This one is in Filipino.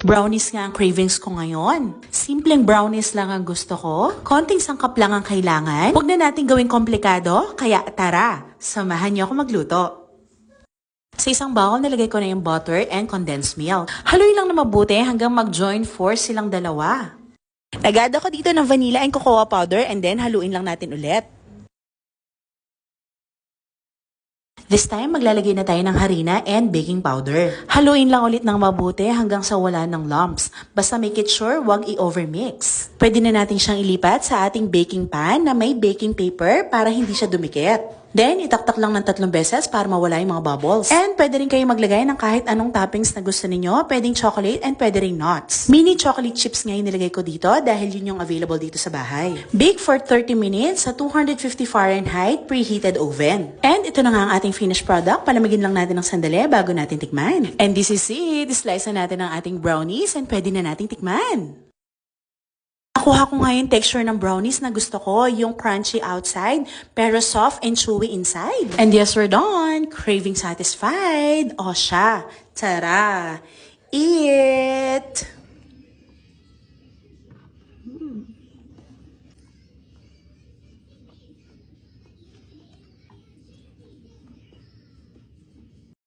Brownies nga ang cravings ko ngayon. Simpleng brownies lang ang gusto ko. Konting sangkap lang ang kailangan. Huwag na natin gawing komplikado. Kaya tara, samahan niyo ako magluto. Sa isang bowl, nilagay ko na yung butter and condensed milk. Haluin lang na mabuti hanggang mag-join force silang dalawa. Nag-add ako dito ng vanilla and cocoa powder and then haluin lang natin ulit. This time, maglalagay na tayo ng harina and baking powder. Haluin lang ulit ng mabuti hanggang sa wala ng lumps. Basta make it sure wag i-overmix. Pwede na natin siyang ilipat sa ating baking pan na may baking paper para hindi siya dumikit. Then, itaktak lang ng 3 beses para mawala yung mga bubbles. And pwede rin kayo maglagay ng kahit anong toppings na gusto ninyo. Pwedeng chocolate and pwede rin nuts. Mini chocolate chips nga yung nilagay ko dito dahil yun yung available dito sa bahay. Bake for 30 minutes sa 250 Fahrenheit preheated oven. And ito na nga ang ating finished product. Palamigin lang natin ng sandali bago natin tikman. And this is it. Slice na natin ang ating brownies and pwede na nating tikman. Nakuha ko nga yung texture ng brownies na gusto ko, yung crunchy outside, pero soft and chewy inside. And yes, we're done! Craving satisfied! O siya, tara! Eat!